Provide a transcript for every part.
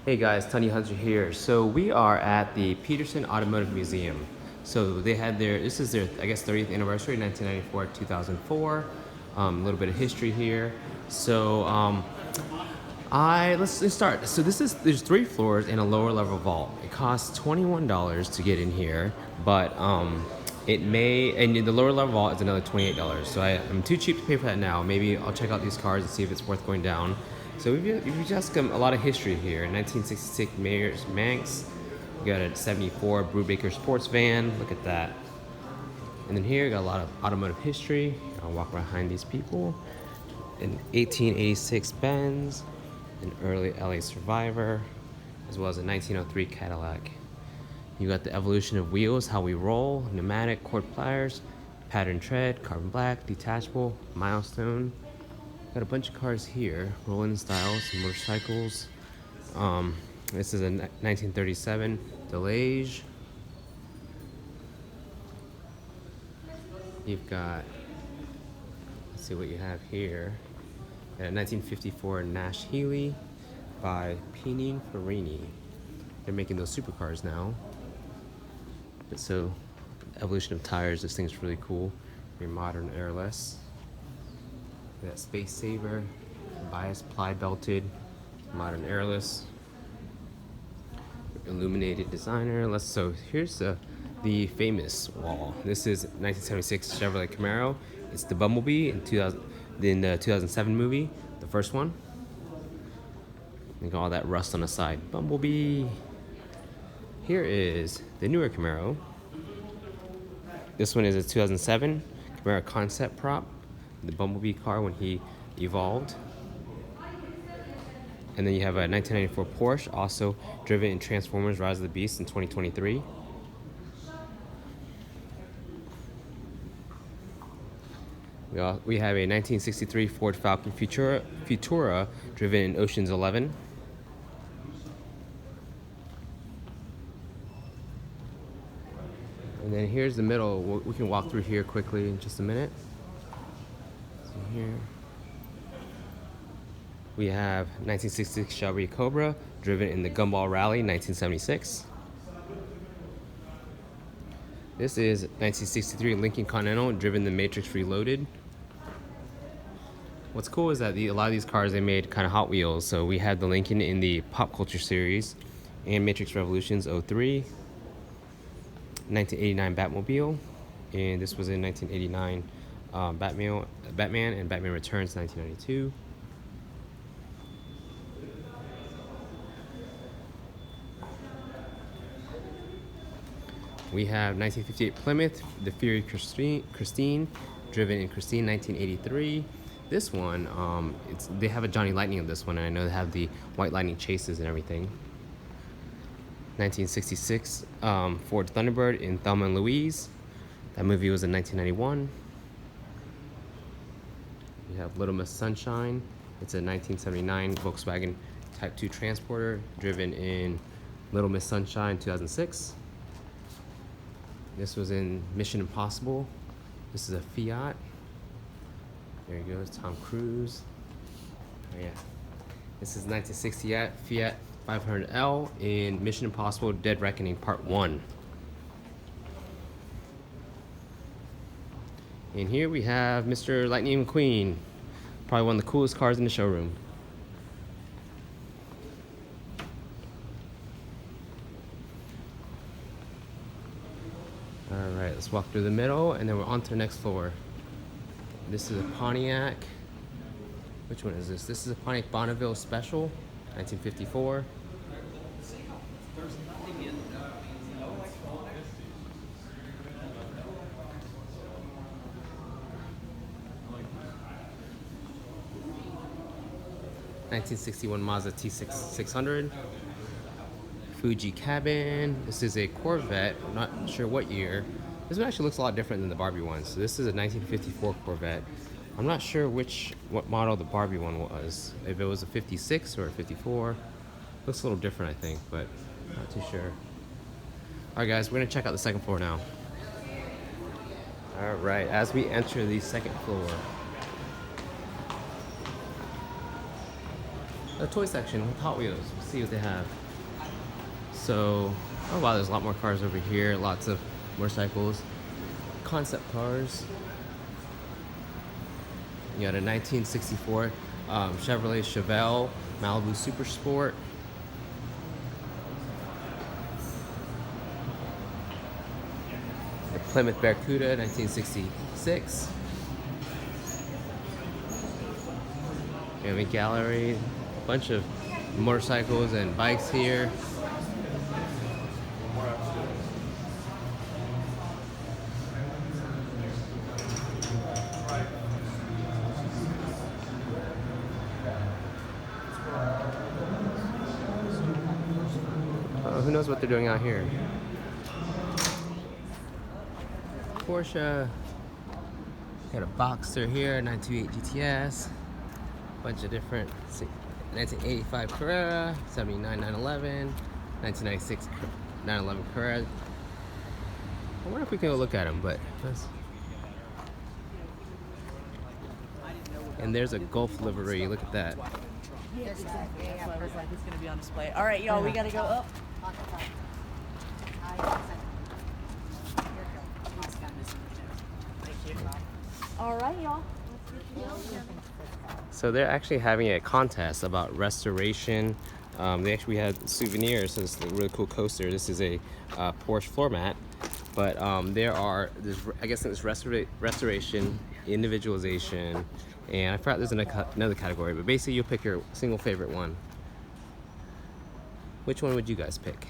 Hey guys, Tony Hunter here. So we are at the Peterson Automotive Museum. So they had this is their, I guess, 30th anniversary, 1994, 2004. A little bit of history here. So let's start. So there's 3 floors and a lower level vault. It costs $21 to get in here, but and the lower level vault is another $28. So I'm too cheap to pay for that now. Maybe I'll check out these cars and see if it's worth going down. So we've just got a lot of history here. 1966 Mayor's Manx. We got a 74 Brubaker sports van. Look at that. And then here we got a lot of automotive history. I'll walk behind these people. An 1886 Benz, an early LA Survivor, as well as a 1903 Cadillac. You got the evolution of wheels, how we roll, pneumatic, cord pliers, pattern tread, carbon black, detachable, milestone. Got a bunch of cars here, rolling in style, some motorcycles. This is a 1937 Delage. You've got, let's see what you have here. A 1954 Nash Healy by Pininfarina. They're making those supercars now. But so, evolution of tires, this thing's really cool. Very modern, airless. We got Space Saver, bias ply belted, modern airless, illuminated designer. So here's the famous wall. This is 1976 Chevrolet Camaro. It's the Bumblebee in the 2007 movie, the first one. Look at all that rust on the side. Bumblebee. Here is the newer Camaro. This one is a 2007 Camaro concept prop. The Bumblebee car when he evolved. And then you have a 1994 Porsche, also driven in Transformers Rise of the Beast in 2023. We have a 1963 Ford Falcon Futura driven in Ocean's 11. And then here's the middle. We can walk through here quickly in just a minute. So here we have 1966 Shelby Cobra driven in the Gumball Rally 1976. This is 1963 Lincoln Continental driven the Matrix Reloaded. What's cool is that a lot of these cars they made kind of Hot Wheels. So we had the Lincoln in the Pop Culture series and Matrix Revolutions 03, 1989 Batmobile, and this was in 1989 Batman and Batman Returns 1992. We have 1958 Plymouth, the Fury Christine, driven in Christine 1983. This one, they have a Johnny Lightning of this one, and I know they have the White Lightning chases and everything. 1966 Ford Thunderbird in Thelma and Louise. That movie was in 1991. We have Little Miss Sunshine. It's a 1979 Volkswagen Type 2 Transporter driven in Little Miss Sunshine 2006. This was in Mission Impossible. This is a Fiat. There he goes, Tom Cruise. Oh yeah. This is 1960 Fiat 500L in Mission Impossible Dead Reckoning Part 1. And here we have Mr. Lightning McQueen. Probably one of the coolest cars in the showroom. Alright, let's walk through the middle and then we're on to the next floor. This is a Pontiac. Which one is this? This is a Pontiac Bonneville Special, 1954. '61 Mazda T600. Fuji cabin. This is a Corvette. I'm not sure what year. This one actually looks a lot different than the Barbie one. So this is a 1954 Corvette. I'm not sure what model the Barbie one was. If it was a 56 or a 54. Looks a little different, I think, but not too sure. All right, guys, we're gonna check out the second floor now. All right, as we enter the second floor, a toy section with Hot Wheels. We'll see what they have. So, oh wow, there's a lot more cars over here. Lots of motorcycles, concept cars. You got a 1964 Chevrolet Chevelle Malibu Super Sport. The Plymouth Barracuda 1966. We have a gallery, a bunch of motorcycles and bikes here. Who knows what they're doing out here? Porsche. Got a Boxster here, 928 GTS. Bunch of different 1985 Carrera, 79 911, 1996 911 Carrera. I wonder if we can go look at them, but and there's a Golf livery. Look at that. Yes, exactly. That's why I was like, it's gonna be on display. All right, y'all, we gotta go up. All right, y'all. So they're actually having a contest about restoration. They actually had souvenirs. So this is a really cool coaster. This is a Porsche floor mat, but there's I guess it's restoration, individualization, and I forgot there's another category. But basically, you'll pick your single favorite one. Which one would you guys pick?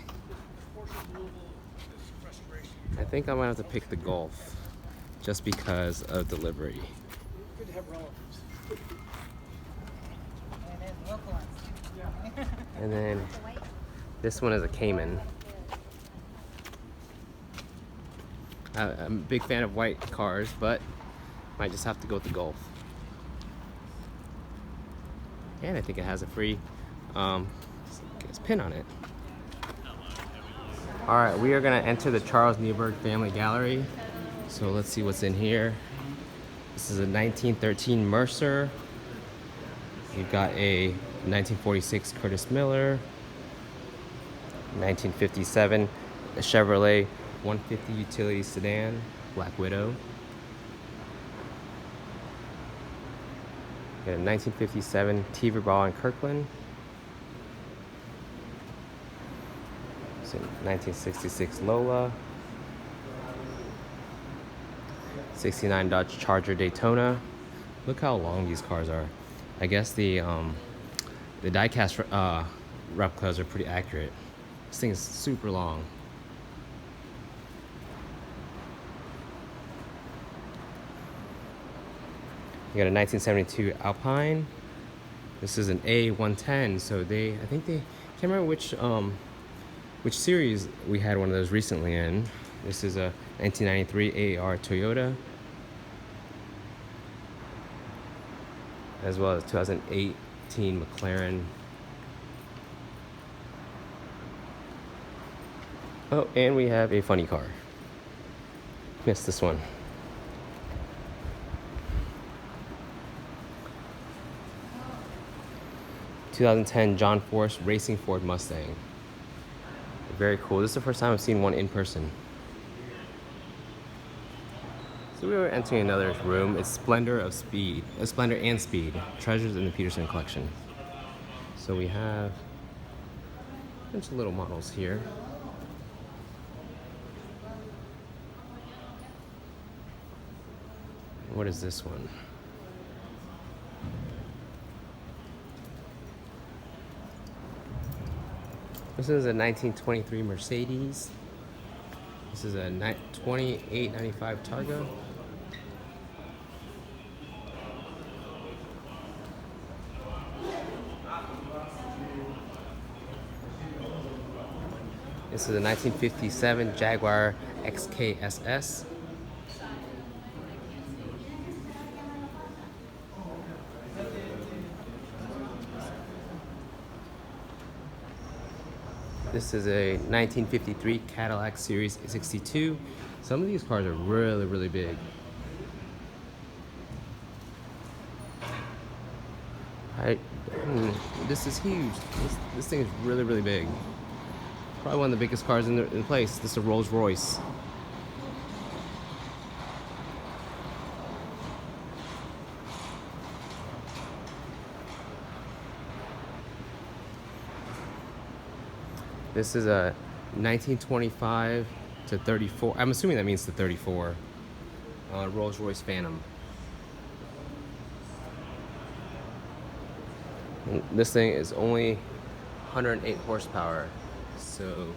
I think I might have to pick the Golf, just because of delivery. Good to have relatives. And then this one is a Cayman. I'm a big fan of white cars, but might just have to go with the Golf. And I think it has a free pin on it. All right, we are gonna enter the Charles Newberg Family Gallery. So let's see what's in here. This is a 1913 Mercer. You've got a 1946 Curtis Miller, 1957 a Chevrolet 150 utility sedan, Black Widow. Got a 1957 T-Verbal in Kirkland. So 1966 Lola. 69 Dodge Charger Daytona. Look how long these cars are. I guess the die-cast replicas are pretty accurate. This thing is super long. You got a 1972 Alpine. This is an A110, so I think they can't remember which series we had one of those recently in. This is a 1993 AR Toyota, as well as 2018 McLaren. Oh, and we have a funny car. Missed this one. (2010) John Force Racing Ford Mustang. Very cool. This is the first time I've seen one in person. So we were entering another room. It's Splendor and Speed. Treasures in the Peterson collection. So we have a bunch of little models here. What is this one? This is a 1923 Mercedes. This is a 2895 Targa. This is a 1957 Jaguar XKSS. This is a 1953 Cadillac Series 62. Some of these cars are really, really big. This is huge. This thing is really, really big. Probably one of the biggest cars in the place. This is a Rolls Royce. This is a 1925 to 34. I'm assuming that means the 34. Rolls Royce Phantom. And this thing is only 108 horsepower. So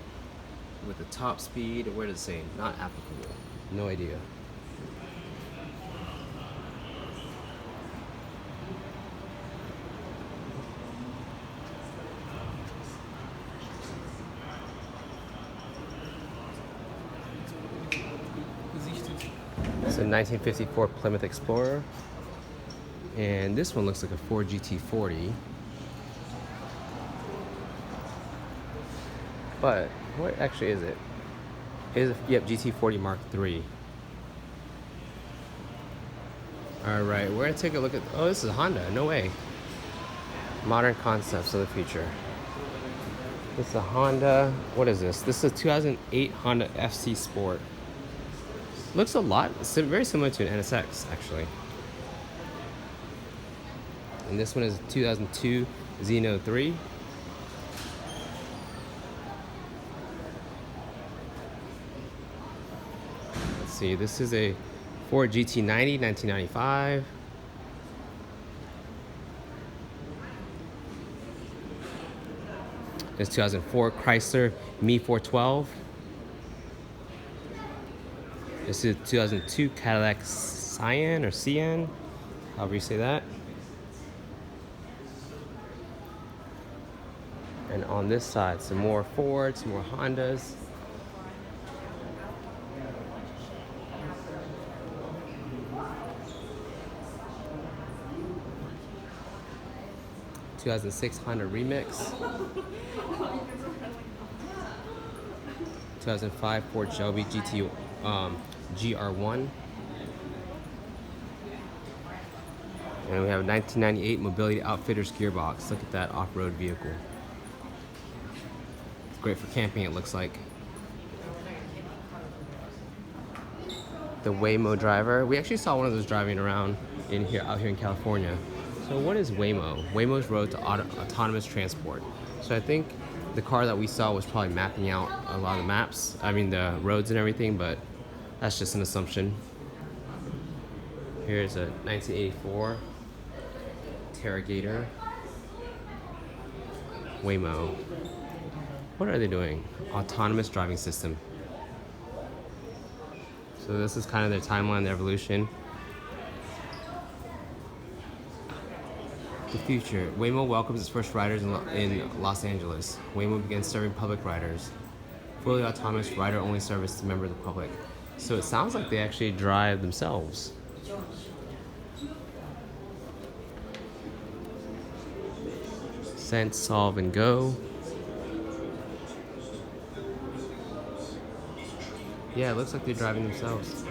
with the top speed, where does it say? Not applicable. No idea. It's a 1954 Plymouth Explorer. And this one looks like a Ford GT40. But what actually is it? Yep, GT40 Mark III. Alright, we're gonna take a look at, oh, this is a Honda, no way. Modern concepts of the future. This is a Honda, what is this? This is a 2008 Honda FC Sport. Looks a lot, very similar to an NSX actually. And this one is a 2002 Xeno 3. Let's see, this is a Ford GT90 1995. This 2004 Chrysler Me 412. This is 2002 Cadillac Cyan or Cyan, however you say that. And on this side, some more Fords, some more Hondas. (2006) Honda Remix. 2005 Ford Shelby GT GR1. And we have a 1998 Mobility Outfitters gearbox. Look at that off-road vehicle. It's great for camping, it looks like. The Waymo driver. We actually saw one of those driving around out here in California. So what is Waymo? Waymo's road to autonomous transport. So I think the car that we saw was probably mapping out a lot of the maps. I mean the roads and everything, but that's just an assumption. Here's a 1984 Terragator. Waymo. What are they doing? Autonomous driving system. So this is kind of their timeline, their evolution. The future. Waymo welcomes its first riders in Los Angeles. Waymo begins serving public riders. Fully autonomous rider-only service to members of the public. So it sounds like they actually drive themselves. Sense, solve, and go. Yeah, it looks like they're driving themselves.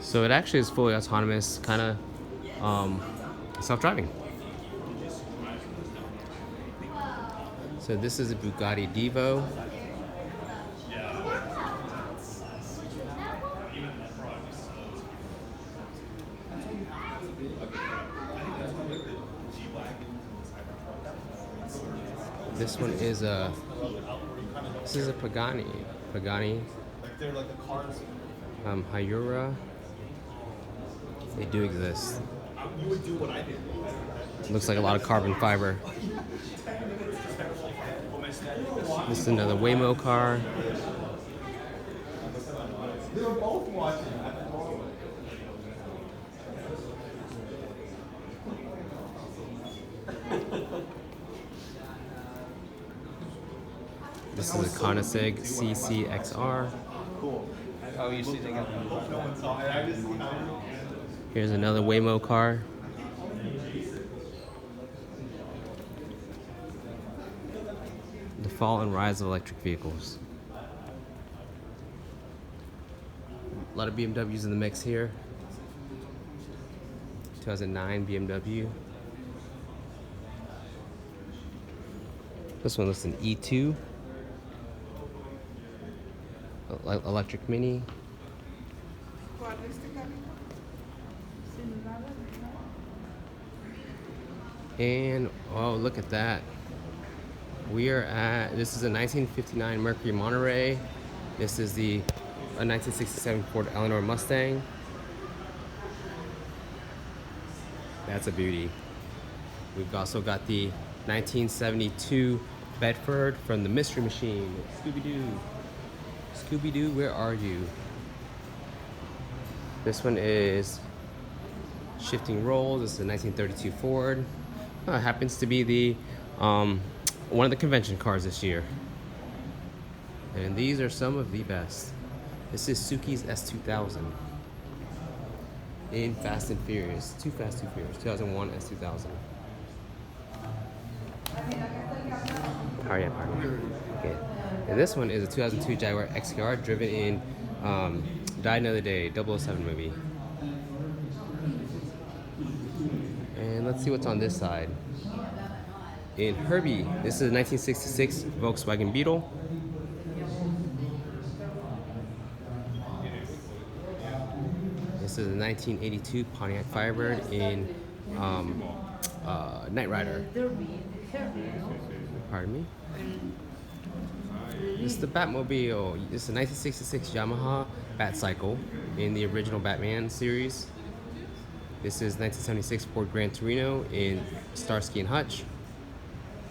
So it actually is fully autonomous, kind of self-driving. So this is a Bugatti Divo. This one is a Pagani. Hyura. They do exist. Looks like a lot of carbon fiber. This is another Waymo car. This is a Koenigsegg CCXR. Oh, you see, they got Here's another Waymo car. The fall and rise of electric vehicles. A lot of BMWs in the mix here. 2009 BMW. This one looks an E2 electric Mini. And oh, look at that. We are at, this is a 1959 Mercury Monterey. This is the a 1967 Ford Eleanor Mustang. That's a beauty. We've also got the 1972 Bedford from the Mystery Machine. Scooby-Doo. Scooby-Doo, where are you? This one is shifting rolls. This is a 1932 Ford. Happens to be the one of the convention cars this year. And these are some of the best. This is Suki's S2000 in Fast and Furious. Too Fast, Too Furious. 2001 S2000. Hurry up, hurry up. Okay. And this one is a 2002 Jaguar XKR driven in Die Another Day, 007 movie. And let's see what's on this side. In Herbie, this is a 1966 Volkswagen Beetle. This is a 1982 Pontiac Firebird in Knight Rider. Pardon me? This is the Batmobile. This is a 1966 Yamaha Batcycle in the original Batman series. This is 1976 Ford Gran Torino in Starsky and Hutch.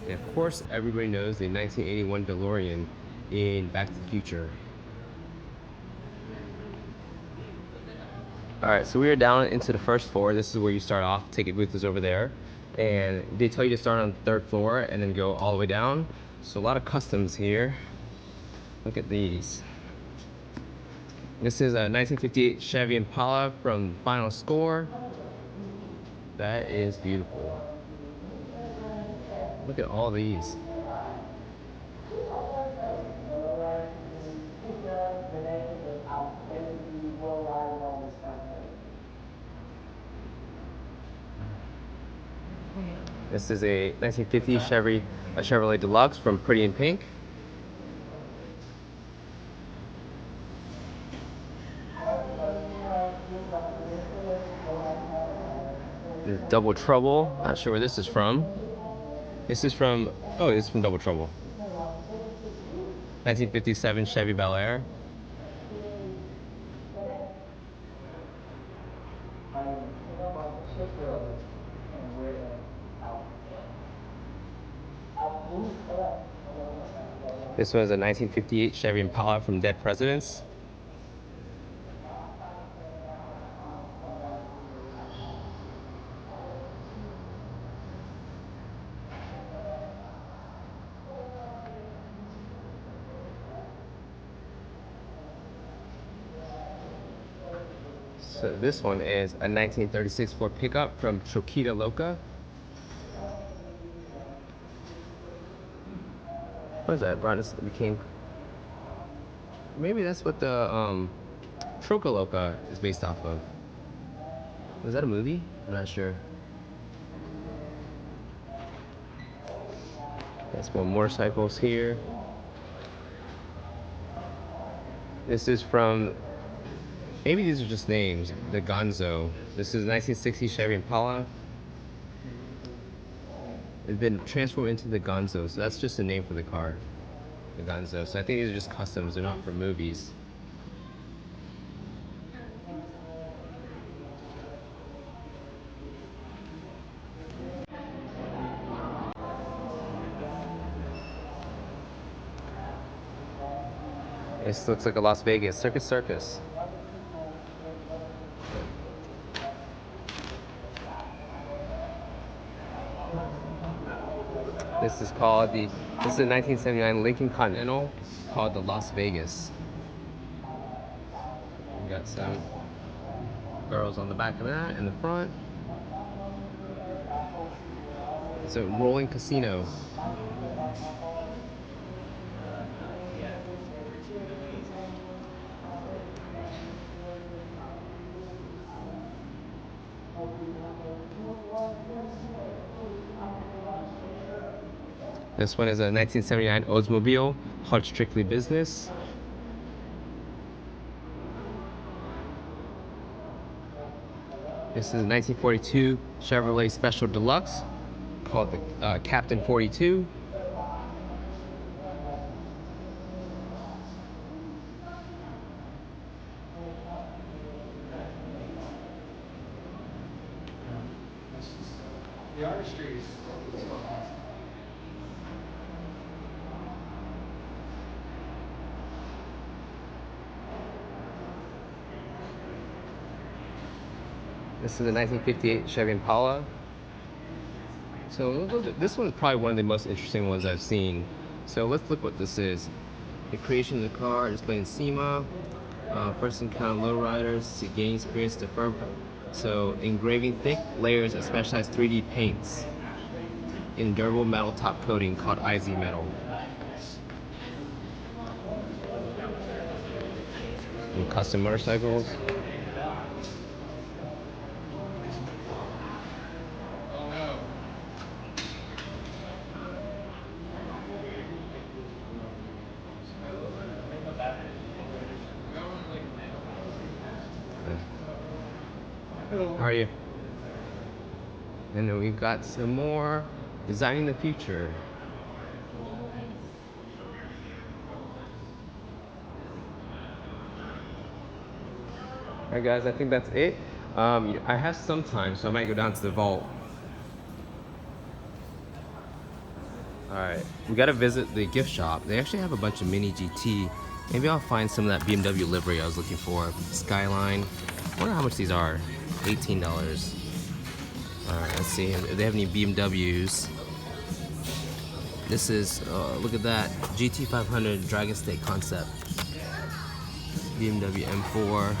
And of course, everybody knows the 1981 DeLorean in Back to the Future. Alright, so we are down into the first floor. This is where you start off. Ticket booth is over there. And they tell you to start on the third floor and then go all the way down. So a lot of customs here. Look at these. This is a 1958 Chevy Impala from Final Score. That is beautiful. Look at all these. This is a 1950 Chevrolet Deluxe from Pretty in Pink. This is Double Trouble. Not sure where this is from. This is from, oh, this is from Double Trouble. 1957 Chevy Bel Air. This was a 1958 Chevy Impala from Dead Presidents. So this one is a 1936 Ford pickup from Choquita Loca. What is that? Brown became. Maybe that's what the Troca Loca is based off of. Was that a movie? I'm not sure. That's more motorcycles here. This is from, maybe these are just names. The Gonzo. This is 1960 Chevy Impala. It's been transformed into the Gonzo, so that's just a name for the car. The Gonzo. So I think these are just customs. They're not for movies. This looks like a Las Vegas Circus. This is a 1979 Lincoln Continental called the Las Vegas. We got some girls on the back of that in the front. It's a rolling casino. This one is a 1979 Oldsmobile, Hot Strictly Business. This is a 1942 Chevrolet Special Deluxe called the Captain 42. The artistry is fantastic. This is a 1958 Chevy Impala. So this one is probably one of the most interesting ones I've seen. So let's look what this is. The creation of the car, displaying SEMA, first encounter lowriders, to gain experience to firm. So engraving thick layers of specialized 3D paints in durable metal top coating called IZ metal. And custom motorcycles. How are you? And then we've got some more designing the future. Alright guys, I think that's it. I have some time, so I might go down to the vault. Alright, we gotta visit the gift shop. They actually have a bunch of mini GT. Maybe I'll find some of that BMW livery I was looking for. Skyline. I wonder how much these are. $18. Alright, let's see if they have any BMWs. This is, look at that, GT500 Dragon State concept. BMW M4.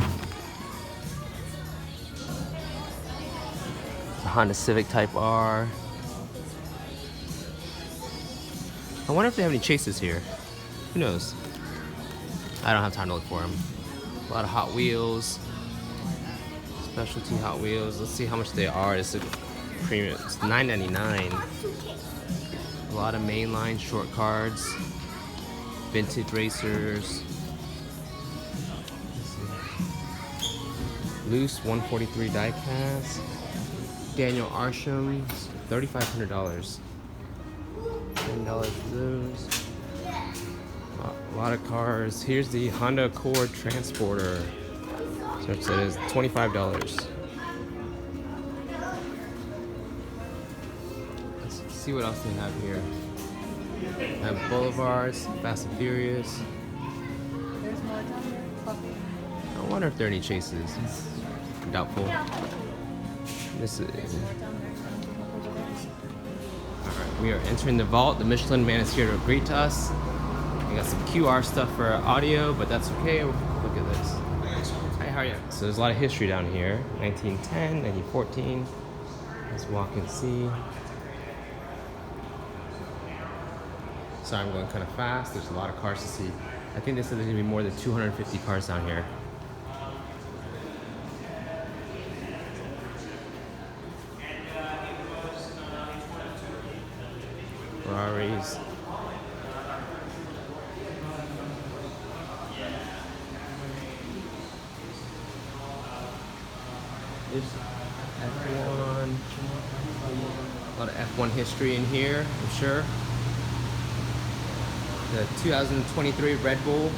It's a Honda Civic Type R. I wonder if they have any chases here. Who knows? I don't have time to look for them. A lot of Hot Wheels. Specialty Hot Wheels. Let's see how much they are. It's a premium. It's $9.99. A lot of mainline short cards. Vintage racers. Loose 143 diecast. Daniel Arsham. $3,500. $10 for those. A lot of cars. Here's the Honda Accord Transporter. So it says $25. Let's see what else they have here. They have Boulevards, Fast and Furious. There's more down here. I wonder if there are any chases. Doubtful. This is. Alright, we are entering the vault. The Michelin man is here to greet us. We got some QR stuff for audio, but that's okay. Look at this. Hi, how are you? So there's a lot of history down here. 1910, 1914. Let's walk and see. Sorry, I'm going kind of fast. There's a lot of cars to see. I think they said there's gonna be more than 250 cars down here. Ferraris. There's F1. A lot of F1 history in here, I'm sure. The 2023 Red Bull.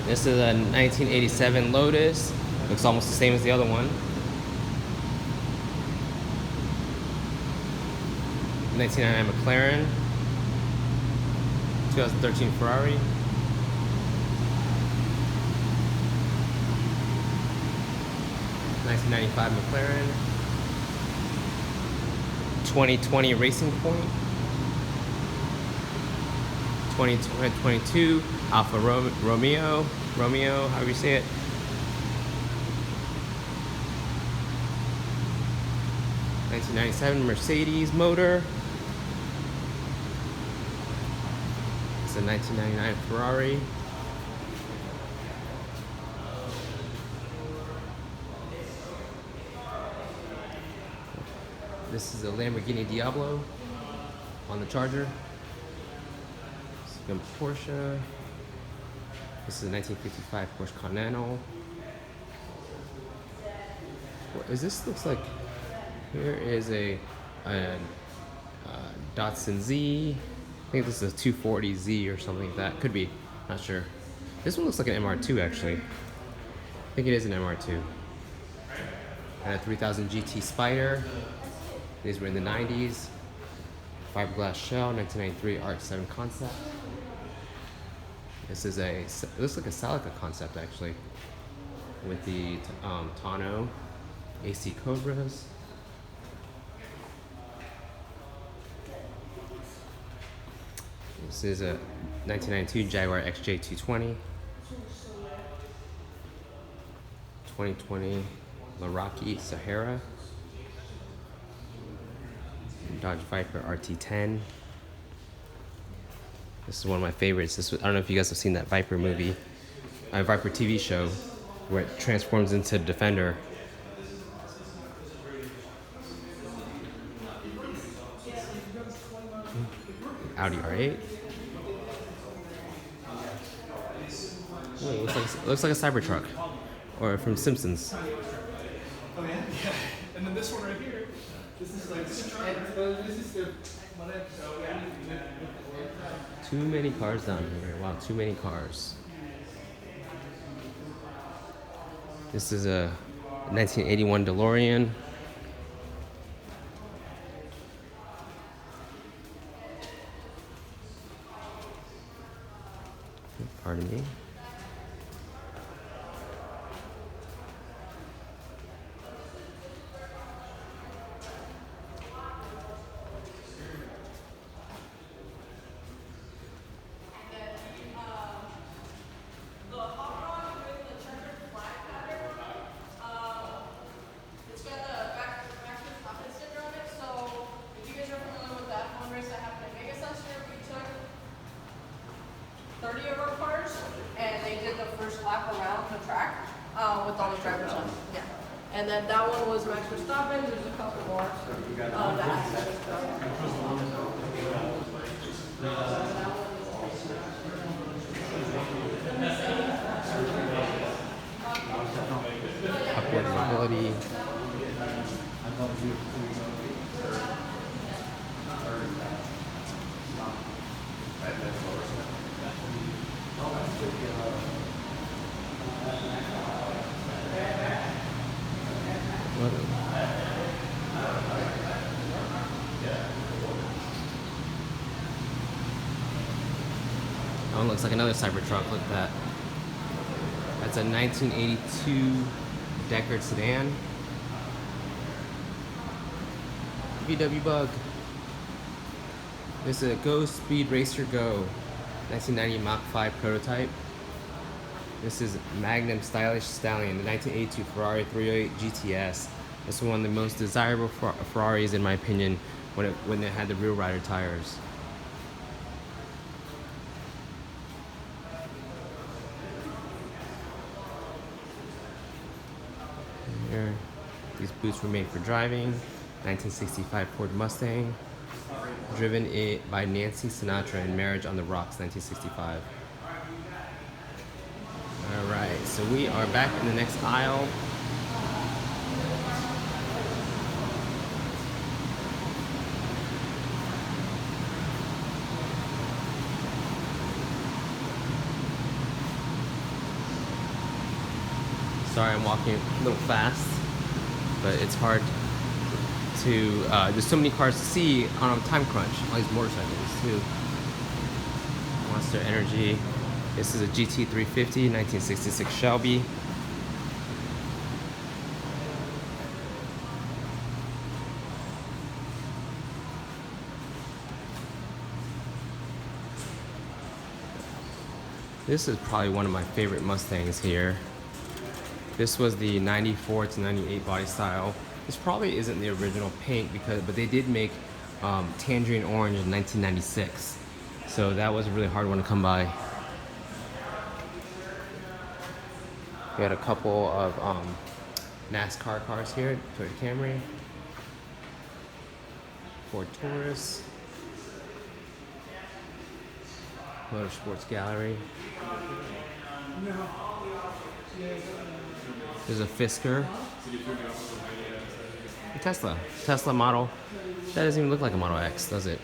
This is a 1987 Lotus. Looks almost the same as the other one. 1999 McLaren. 2013 Ferrari. 1995 McLaren. 2020 Racing Point. 2022 Alfa Romeo, however you say it. '97 Mercedes motor. It's a 1999 Ferrari. This is a Lamborghini Diablo on the Charger. This is a Porsche. This is a 1955 Porsche Continental. What is this? Looks like here is a Datsun Z. I think this is a 240Z or something like that. Could be, not sure. This one looks like an MR2 actually. I think it is an MR2. And a 3000 GT Spider. These were in the 90s. Fiberglass shell, 1993 Art 7 concept. This is it looks like a Celica concept actually. With the tonneau, AC Cobras. This is a 1992 Jaguar XJ220. 2020 Meraki Sahara. Dodge Viper RT10. This is one of my favorites. I don't know if you guys have seen that Viper movie, Viper TV show, where it transforms into Defender. Audi R8. Ooh, looks like a Cybertruck, or from Simpsons. Oh yeah? Yeah. And then this one right here, this is like this is the Too many cars down here. Wow, too many cars. This is a 1981 DeLorean. Pardon me. With all the drivers on. Yeah. And then that one was Max Verstappen. There's a couple more. Upward mobility. That one looks like another Cybertruck. Look at that. That's a 1982 Deckard sedan. VW Bug. This is a Go Speed Racer Go 1990 Mach 5 prototype. This is Magnum Stylish Stallion, the 1982 Ferrari 308 GTS. This is one of the most desirable Ferraris in my opinion when it had the real rider tires. Here, these boots were made for driving. 1965 Ford Mustang. Driven by Nancy Sinatra in Marriage on the Rocks, 1965. Alright, so we are back in the next aisle. Sorry, I'm walking a little fast, but it's hard to, there's so many cars to see on a time crunch. All these motorcycles too. Monster Energy. This is a GT350, 1966 Shelby. This is probably one of my favorite Mustangs here. This was the 94 to 98 body style. This probably isn't the original paint but they did make tangerine orange in 1996. So that was a really hard one to come by. We had a couple of NASCAR cars here, Toyota Camry. Ford Taurus. Motorsports Gallery. There's a Fisker. A Tesla model. That doesn't even look like a Model X, does it?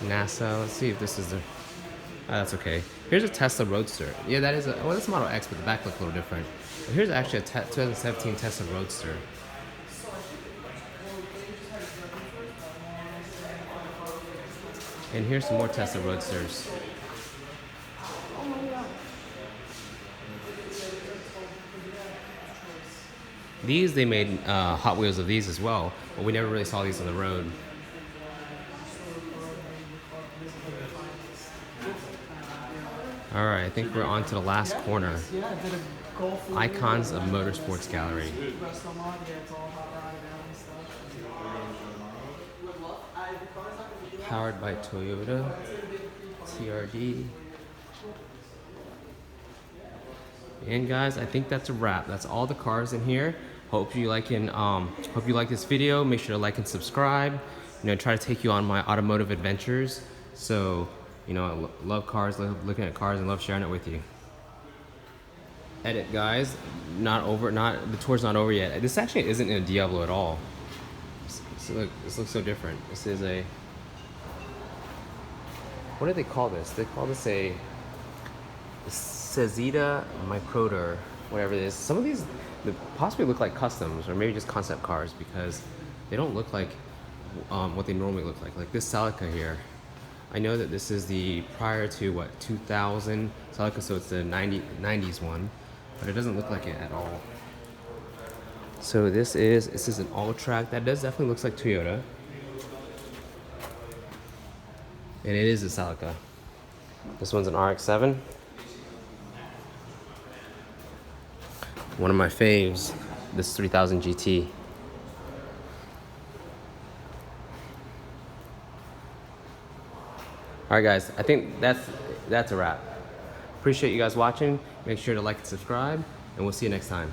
NASA. Let's see if this is the. Oh, that's okay. Here's a Tesla Roadster. Yeah, that is a. Well, that's a Model X, but the back looks a little different. But here's actually a 2017 Tesla Roadster. And here's some more Tesla Roadsters. These, they made Hot Wheels of these as well, but we never really saw these on the road. All right, I think we're on to the last corner. Icons of Motorsports Gallery. Powered by Toyota, TRD. And guys, I think that's a wrap. That's all the cars in here. Hope you like this video. Make sure to like and subscribe. You know, try to take you on my automotive adventures. So, you know, I love cars, love looking at cars, and love sharing it with you. Edit, guys. The tour's not over yet. This actually isn't in a Diablo at all. Look, this looks so different. This is a. What do they call this? They call this a Cezida Microder, whatever it is. Some of these possibly look like customs or maybe just concept cars because they don't look like what they normally look like. Like this Celica here. I know that this is the prior to what 2000 Celica, so it's the 90s one, but it doesn't look like it at all. So this is an all-track. That definitely looks like Toyota. And it is a Celica. This one's an RX-7. One of my faves, this 3000 GT. Alright guys, I think that's a wrap. Appreciate you guys watching. Make sure to like and subscribe, and we'll see you next time.